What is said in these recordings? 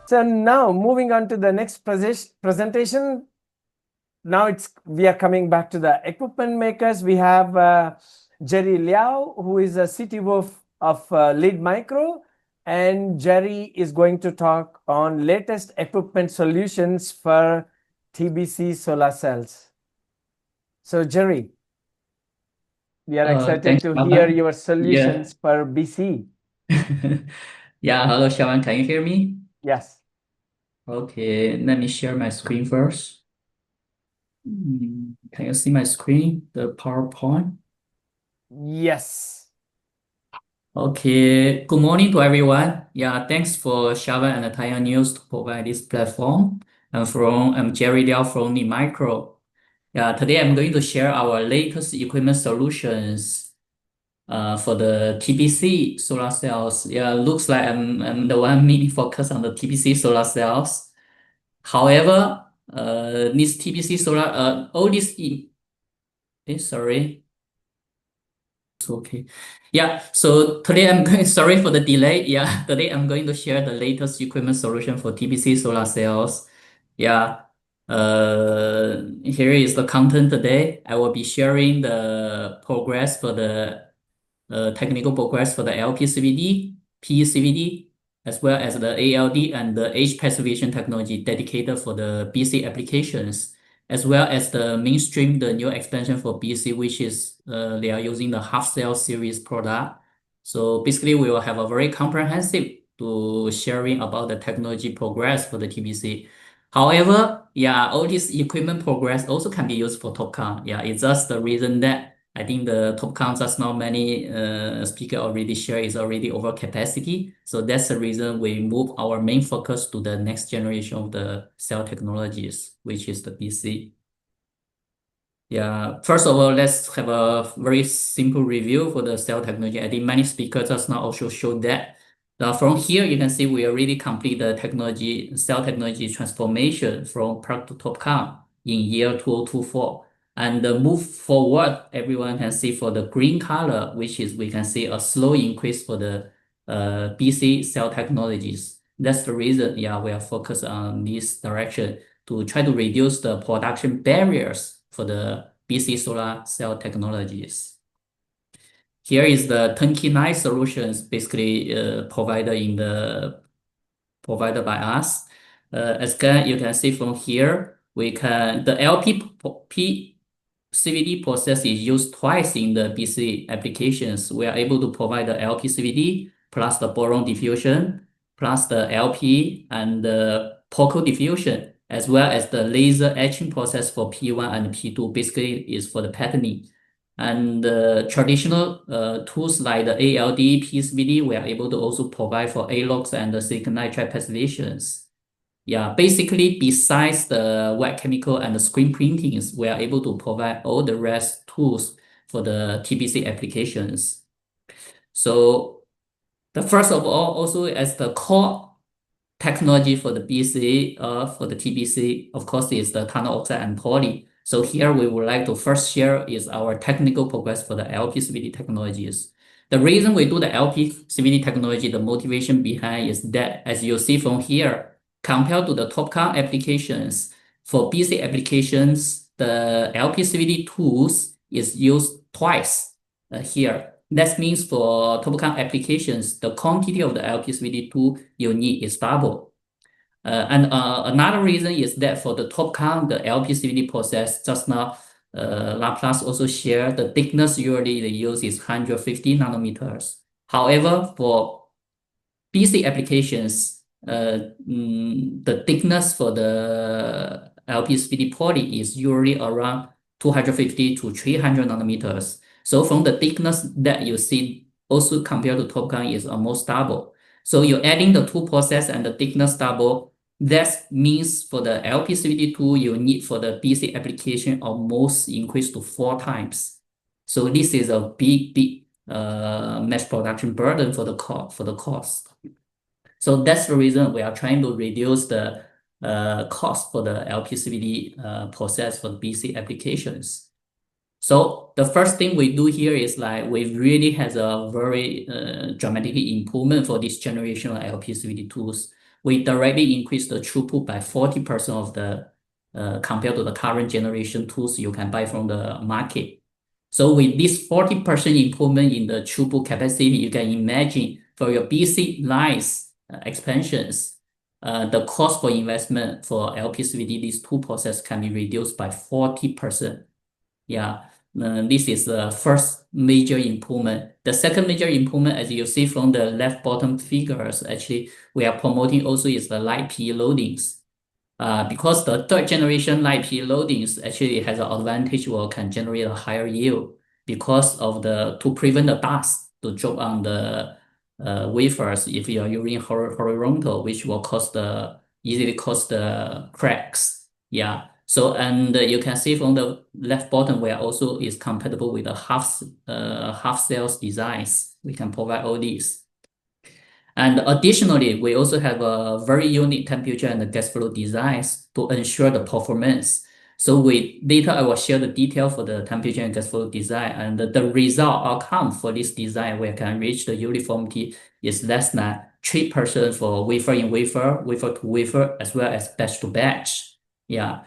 So now moving on to the next presentation. Now we are coming back to the equipment makers. We have Jerry Liao, who is a CTO of Leadmicro, and Jerry is going to talk on latest equipment solutions for TBC solar cells. So Jerry, we are excited to hear your solutions for BC. Yeah, hello, Shawan. Can you hear me? Yes. Okay, let me share my screen first. Can you see my screen, the PowerPoint? Yes. Okay, good morning to everyone. Yeah, thanks for Shawan and Taiwan News to provide this platform. I'm Jerry Liao from Leadmicro. Yeah, today I'm going to share our latest equipment solutions for the TBC solar cells. Yeah, looks like I'm the one mainly focused on the TBC solar cells. However, this TBC solar, all this, sorry, it's okay. Yeah, so today I'm going, sorry for the delay. Yeah, today I'm going to share the latest equipment solution for TBC solar cells. Yeah, here is the content today. I will be sharing the progress for the technical progress for the LPCVD, PECVD, as well as the ALD and the edge passivation technology dedicated for the BC applications, as well as the mainstream, the new expansion for BC, which is they are using the half cell series product. So basically, we will have a very comprehensive to sharing about the technology progress for the TBC. However, yeah, all this equipment progress also can be used for TOPCon. Yeah, it's just the reason that I think the TOPCon just now many speaker already share is already over capacity. So that's the reason we move our main focus to the next generation of the cell technologies, which is the BC. Yeah, first of all, let's have a very simple review for the cell technology. I think many speakers just now also showed that. From here, you can see we already complete the cell technology transformation from product to TOPCon in year 2024. And move forward, everyone can see for the green color, which is we can see a slow increase for the BC cell technologies. That's the reason, yeah, we are focused on this direction to try to reduce the production barriers for the BC solar cell technologies. Here is the turnkey nice solutions basically provided by us. As you can see from here, the LPCVD process is used twice in the BC applications. We are able to provide the LPCVD plus the boron diffusion plus the LP and the POCO diffusion, as well as the laser etching process for P1 and P2, basically is for the patterning. And traditional tools like the ALD, PECVD, we are able to also provide for ALOX and the silicon nitride passivations. Yeah, basically, besides the wet chemical and the screen printings, we are able to provide all the rest tools for the TBC applications. So the first of all, also as the core technology for the BC, for the TBC, of course, is the tunnel oxide and poly. So here we would like to first share is our technical progress for the LPCVD technologies. The reason we do the LPCVD technology, the motivation behind is that, as you see from here, compared to the TOPCon applications, for BC applications, the LPCVD tools is used twice here. That means for TOPCon applications, the quantity of the LPCVD tool you need is double. And another reason is that for the TOPCon, the LPCVD process, just now, Laplace also shared the thickness usually they use is 150 nanometers. However, for BC applications, the thickness for the LPCVD poly is usually around 250 to 300 nanometers. So from the thickness that you see, also compared to TOPCon is almost double. So you're adding the two process and the thickness double. That means for the LPCVD tool, you need for the BC application almost increase to 4 times. So this is a big mass production burden for the cost. So that's the reason we are trying to reduce the cost for the LPCVD process for the BC applications. So the first thing we do here is like we really has a very dramatic improvement for this generation of LPCVD tools. we directly increase the throughput by 40% of the compared to the current generation tools you can buy from the market. So with this 40% improvement in the throughput capacity, you can imagine for your BC lines expansions, the cost for investment for LPCVD, these two processes can be reduced by 40%. Yeah, this is the first major improvement. The second major improvement, as you see from the left bottom figures, actually, we are promoting also is the light PE loadings. Because the third generation light PE loadings actually has an advantage or can generate a higher yield because of to prevent the dust to drop on the wafers if you are using horizontal, which will easily cause the cracks. Yeah. So, and you can see from the left bottom where also is compatible with the half cells designs. We can provide all these. And additionally, we also have a very unique temperature and gas flow designs to ensure the performance. So later I will share the detail for the temperature and gas flow design, and the result outcome for this design we can reach the uniformity is less than 3% for wafer in wafer, wafer to wafer, as well as batch to batch. Yeah.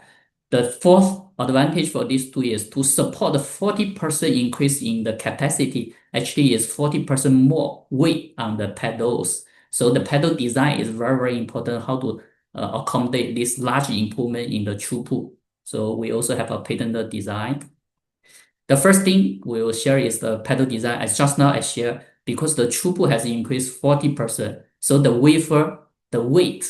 The fourth advantage for this tool is to support the 40% increase in the capacity. Actually, is 40% more weight on the pedals. So the pedal design is very, very important how to accommodate this large improvement in the throughput. So we also have a patented design. The first thing we will share is the pedal design. As just now I shared, because the throughput has increased 40%. So the weight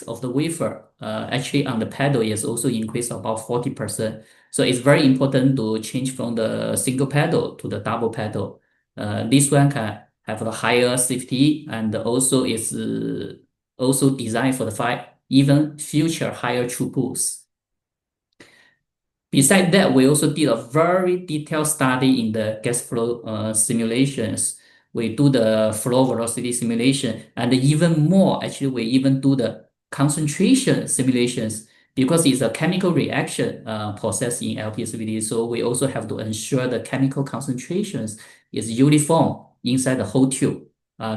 of the wafer actually on the pedal is also increased about 40%. So it's very important to change from the single pedal to the double pedal. This one can have a higher safety and also is also designed for the even future higher throughputs. Besides that, we also did a very detailed study in the gas flow simulations. We do the flow velocity simulation, and even more, actually, we even do the concentration simulations because it's a chemical reaction process in LPCVD. So we also have to ensure the chemical concentrations is uniform inside the whole tube.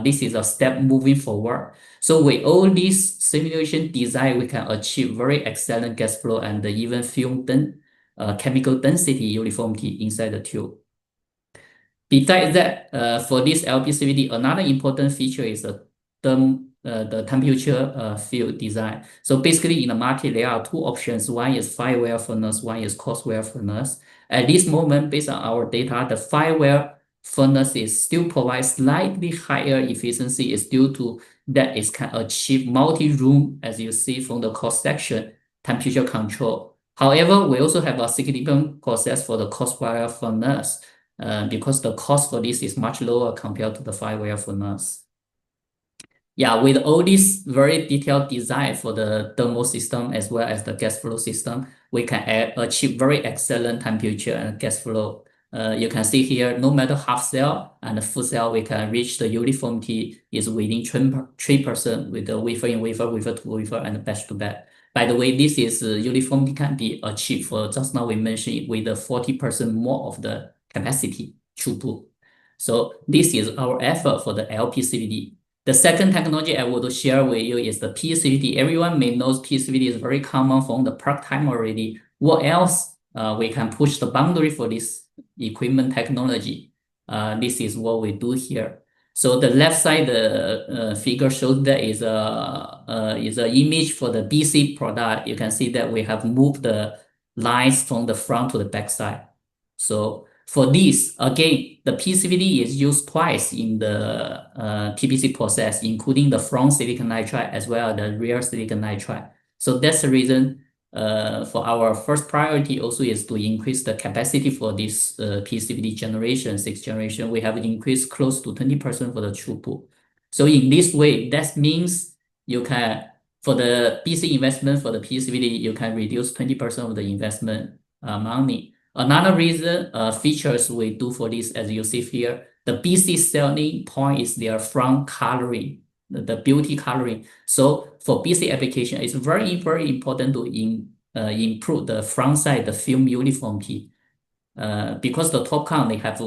This is a step moving forward. So with all these simulation design, we can achieve very excellent gas flow and even film chemical density uniformity inside the tube. Besides that, for this LPCVD, another important feature is the temperature field design. So basically in the market, there are two options. One is 5-well furnace, one is coarse-well furnace. At this moment, based on our data, the 5-well furnace is still provides slightly higher efficiency is due to that it can achieve multi-room, as you see from the cross-section, temperature control. However, we also have a significant process for the coarse-well furnace because the cost for this is much lower compared to the 5-well furnace. Yeah, with all this very detailed design for the thermal system as well as the gas flow system, we can achieve very excellent temperature and gas flow. You can see here, no matter half cell and full cell, we can reach the uniformity is within 3% with the wafer in wafer, wafer to wafer, and batch to batch. By the way, this is uniformity can be achieved for just now we mentioned with the 40% more of the capacity throughput. So this is our effort for the LPCVD. The second technology I want to share with you is the PECVD. Everyone may know PECVD is very common from the park time already. What else we can push the boundary for this equipment technology? This is what we do here. So the left side figure shows that is an image for the BC product. You can see that we have moved the lines from the front to the back side. So for this, again, the PECVD is used twice in the TBC process, including the front silicon nitride as well as the rear silicon nitride. So that's the reason for our first priority also is to increase the capacity for this PECVD generation, 6th generation. We have increased close to 20% for the throughput. So in this way, that means you can, for the BC investment for the PECVD, you can reduce 20% of the investment money. Another reason, features we do for this, as you see here, the BC selling point is their front coloring, the beauty coloring. So for BC application, it's very, very important to improve the front side, the film uniformity. because the TOPCon they have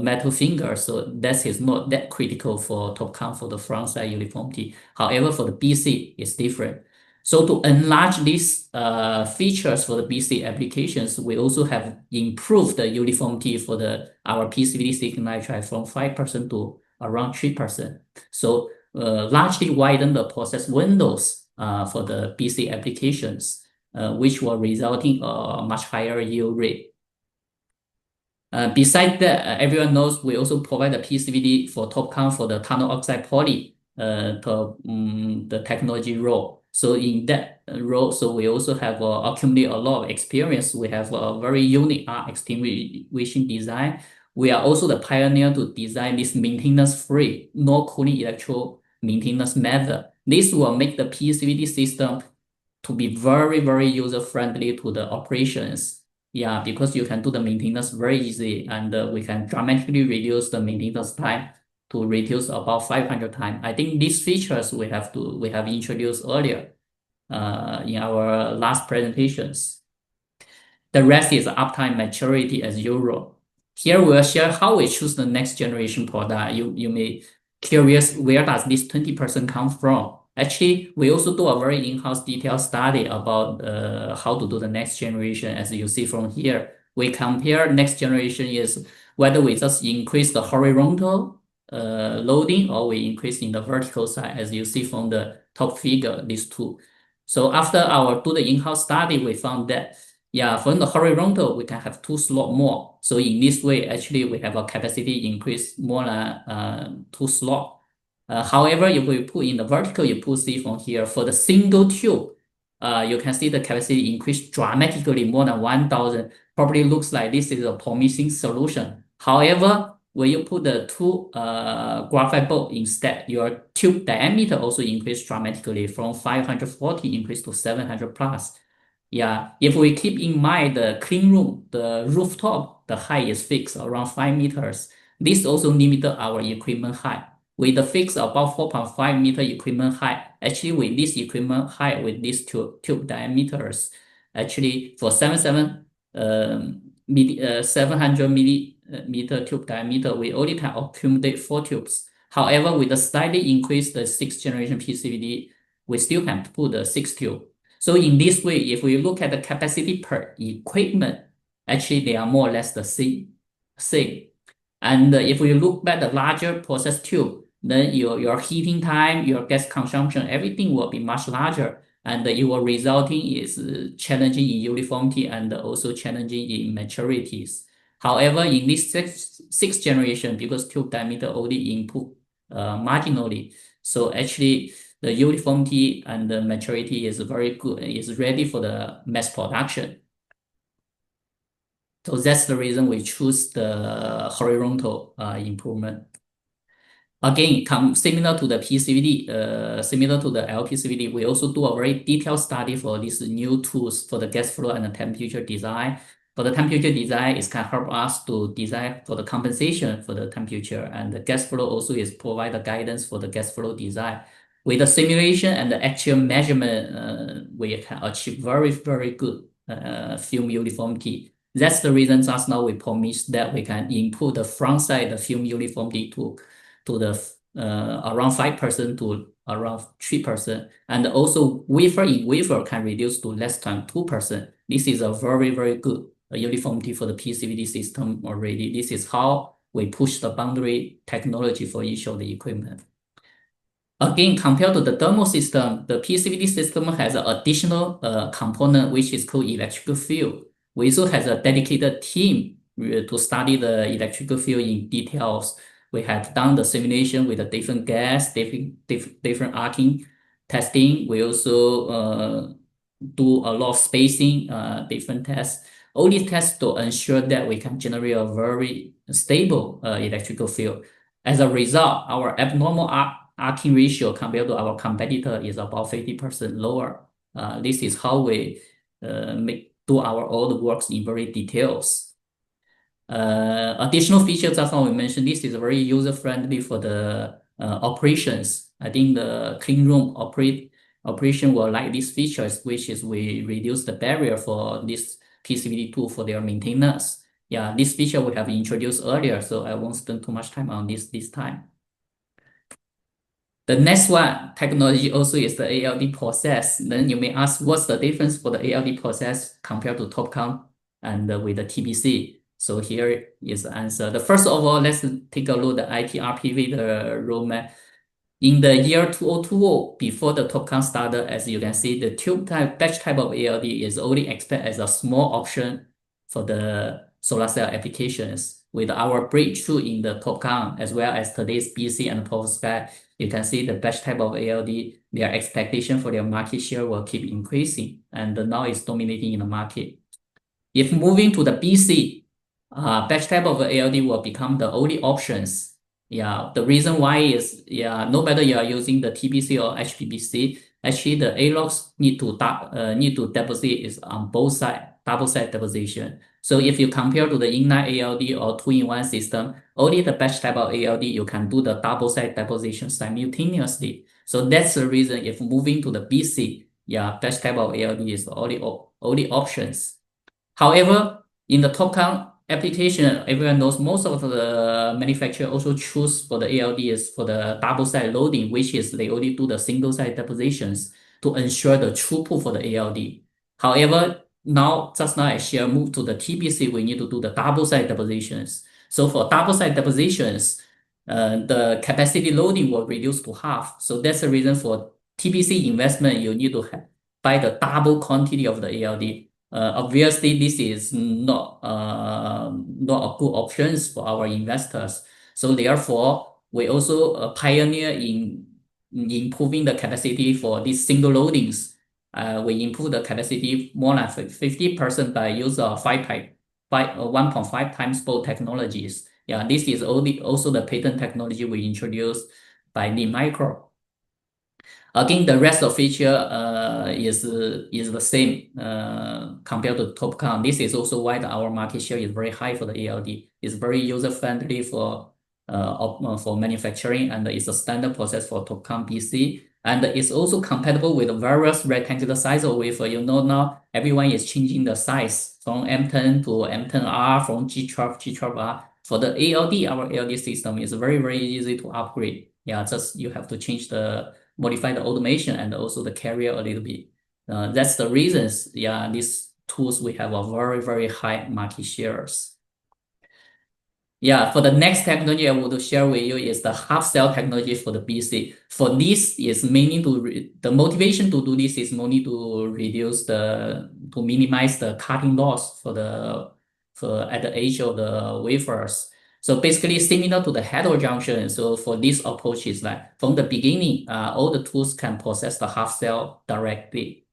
metal fingers, so that is not that critical for TOPCon for the front side uniformity. However, for the BC, it's different. So to enlarge these features for the BC applications, we also have improved the uniformity for our PECVD silicon nitride from 5% to around 3%. So largely widen the process windows for the BC applications, which were resulting a much higher yield rate. Besides that, everyone knows we also provide the PECVD for TOPCon for the tunnel oxide poly, the technology role. So in that role, so we also have accumulated a lot of experience. We have a very unique arc extinguishing design. We are also the pioneer to design this maintenance-free, no cooling electrode maintenance method. This will make the PECVD system to be very, very user-friendly to the operations. Yeah, because you can do the maintenance very easy, and we can dramatically reduce the maintenance time to reduce about 500 times. I think these features we have introduced earlier in our last presentations. The rest is uptime maturity as usual. Here we'll share how we choose the next generation product. You may curious where does this 20% come from? Actually, we also do a very in-house detailed study about how to do the next generation. As you see from here, we compare next generation is whether we just increase the horizontal loading or we increase in the vertical side, as you see from the top figure, these two. So after do the in-house study, we found that, yeah, from the horizontal, we can have 2 slots more. So in this way, actually, we have a capacity increase more than 2 slots. However, if we put in the vertical, you put see from here, for the single tube, you can see the capacity increase dramatically more than 1,000. Probably looks like this is a promising solution. However, when you put the 2 graphite bulb instead, your tube diameter also increased dramatically from 540 increased to 700 plus. Yeah, if we keep in mind the clean room, the rooftop, the height is fixed around 5 meters. This also limited our equipment height. With the fixed about 4.5 meter equipment height, actually with this equipment height, with these tube diameters, actually for 700 millimeter tube diameter, we only can accumulate 4 tubes. However, with the slightly increased the 6th generation PECVD, we still can put the 6 tube. So in this way, if we look at the capacity per equipment, actually they are more or less the same. And if we look at the larger process tube, then your heating time, your gas consumption, everything will be much larger, and it will resulting is challenging in uniformity and also challenging in maturities. However, in this sixth generation, because tube diameter only improve marginally, so actually the uniformity and the maturity is very good, is ready for the mass production. So that's the reason we choose the horizontal improvement. Again, similar to the PECVD, similar to the LPCVD, we also do a very detailed study for these new tools for the gas flow and the temperature design. For the temperature design, it can help us to design for the compensation for the temperature, and the gas flow also is provide the guidance for the gas flow design. With the simulation and the actual measurement, we can achieve very, very good film uniformity. That's the reason just now we promised that we can improve the front side, the film uniformity to the around 5% to around 3%. And also wafer in wafer can reduce to less than 2%. This is a very, very good uniformity for the PECVD system already. This is how we push the boundary technology for each of the equipment. Again, compared to the thermal system, the PECVD system has an additional component which is called electrical field. We also has a dedicated team to study the electrical field in details. We have done the simulation with a different gas, different arcing testing. We also do a lot of spacing, different tests. All these tests to ensure that we can generate a very stable electrical field. As a result, our abnormal arcing ratio compared to our competitor is about 50% lower. This is how we do all the works in very details. Additional features, as we mentioned, this is very user-friendly for the operations. I think the clean room operation will like these features, which is we reduce the barrier for this PECVD tool for their maintenance. Yeah, this feature we have introduced earlier, so I won't spend too much time on this time. The next one technology also is the ALD process. Then you may ask, what's the difference for the ALD process compared to TOPCon and with the TBC? So here is the answer. The first of all, let's take a look at the ITRPV, the roadmap. In the year 2020, before the TOPCon started, as you can see, the tube type, batch type of ALD is only expected as a small option for the solar cell applications. With our breakthrough in the TOPCon, as well as today's BC and POSCA, you can see the batch type of ALD, their expectation for their market share will keep increasing, and now it's dominating in the market. If moving to the BC, batch type of ALD will become the only options. Yeah, the reason why is, yeah, no matter you are using the TBC or HPBC, actually the ALOX need to deposit is on both sides, double side deposition. So if you compare to the inline ALD or 2-in-1 system, only the batch type of ALD you can do the double side deposition simultaneously. So that's the reason if moving to the BC, yeah, batch type of ALD is the only options. However, in the TOPCon application, everyone knows most of the manufacturer also choose for the ALD is for the double side loading, which is they only do the single side depositions to ensure the throughput for the ALD. However, just now I share move to the TBC, we need to do the double side depositions. So for double side depositions, the capacity loading will reduce to half. So that's the reason for TBC investment, you need to buy the double quantity of the ALD. Obviously, this is not a good option for our investors. So therefore, we also pioneer in improving the capacity for these single loadings. We improve the capacity more than 50% by use of 1.5 times fold technologies. Yeah, this is also the patent technology we introduced by Leadmicro. Again, the rest of feature is the same compared to TOPCon. This is also why our market share is very high for the ALD. It's very user friendly for manufacturing, and it's a standard process for TOPCon BC. And it's also compatible with various rectangular size of wafer. You know now everyone is changing the size from M10 to M10R, from G12, G12R. For the ALD, our ALD system is very, very easy to upgrade. Yeah, just you have to modify the automation and also the carrier a little bit. That's the reasons, yeah, these tools we have a very, very high market shares. Yeah, for the next technology I want to share with you is the half cell technology for the BC. For this is mainly the motivation to do this is mainly to minimize the cutting loss at the edge of the wafers. So basically similar to the heterojunction. So for this approach is like from the beginning, all the tools can process the half cell directly.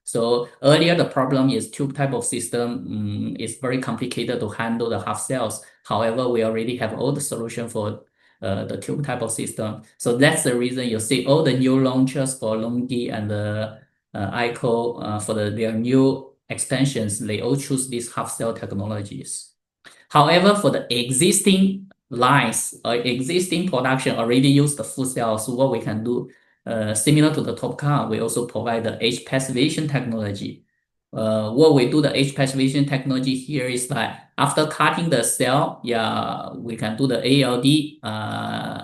So earlier the problem is tube type of system is very complicated to handle the half cells. However, we already have all the solution for the tube type of system. So that's the reason you see all the new launches for LONGi and the 𝐚𝐼𝐚𝐭 for their new expansions. They all choose these half cell technologies. However, for the existing lines or existing production already use the full cells, what we can do, similar to the TOPCon, we also provide the edge passivation technology. What we do the edge passivation technology here is that after cutting the cell, yeah, we can do the ALD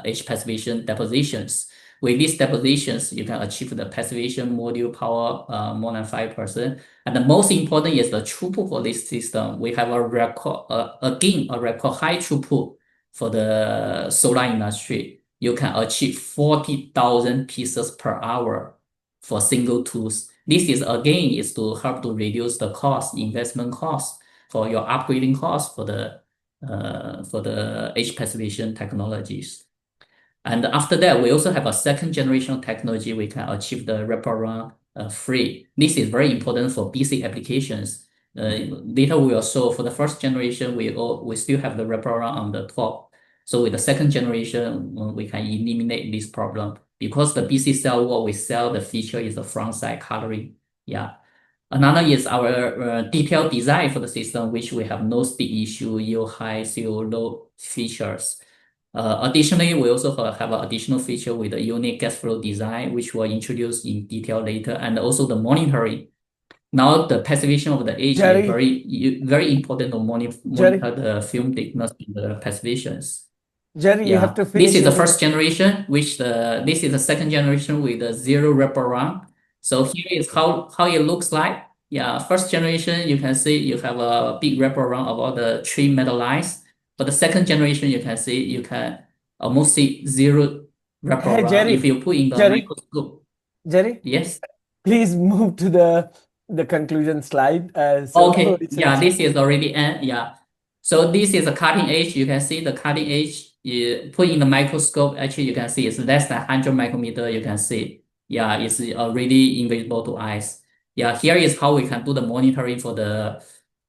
edge passivation depositions. With these depositions, you can achieve the passivation module power more than 5%. And the most important is the throughput for this system. We have a record high throughput for the solar industry. You can achieve 40,000 pieces per hour for single tools. This is again is to help to reduce the investment cost for your upgrading cost for the edge passivation technologies. And after that, we also have a second generation technology. We can achieve the wraparound free. This is very important for BC applications. Later we will show for the first generation, we still have the wraparound on the top. So with the second generation, we can eliminate this problem because the BC cell, what we sell, the feature is the front side coloring. Yeah. Another is our detailed design for the system, which we have no speed issue, yield high, yield low features. Additionally, we also have an additional feature with the unique gas flow design, which we'll introduce in detail later, and also the monitoring. Now the passivation of the edge is Jerry, very important to Jerry, monitor the film thickness in the passivations. Jerry, you have Yeah, to this finish is the your. first generation, this is the second generation with a zero wraparound. So here is how it looks like. Yeah, first generation, you can see you have a big wraparound about the three metal lines. But the second generation, you can see you can almost see zero Hey, wraparound. Jerry, If you put in the Jerry, microscope, Jerry, yes. please move to the conclusion slide. So Okay, it's yeah, this is already end. Yeah. So this is a cutting edge. You can see the cutting edge put in the microscope. Actually, you can see it's less than 100 micrometer. You can see, yeah, it's already invisible to eyes. Yeah, here is how we can do the monitoring for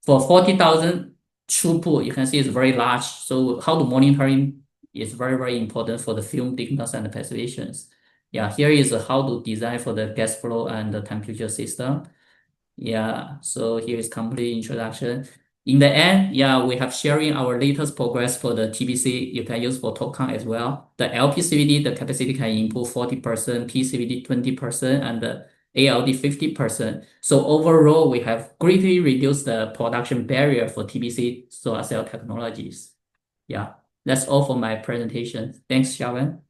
40,000 throughput. You can see it's very large. So how the monitoring is very important for the film thickness and the passivations. Yeah, here is how to design for the gas flow and the temperature system. Yeah, so here is complete introduction. In the end, yeah, we have sharing our latest progress for the TBC. You can use for TOPCon as well. The LPCVD, the capacity can improve 40%, PCVD 20%, and the ALD 50%. So overall, we have greatly reduced the production barrier for TBC solar cell technologies. Yeah, that's all for my presentation. Thanks, Sharon.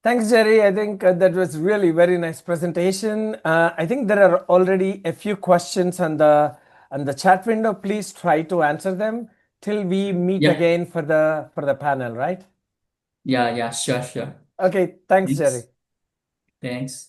Thanks, Jerry. I think that was really very nice presentation. I think there are already a few questions on the chat window. Please try to answer them till we meet Yeah, again for the panel, right? yeah, sure. Okay, thanks, Jerry. Thanks. Thanks.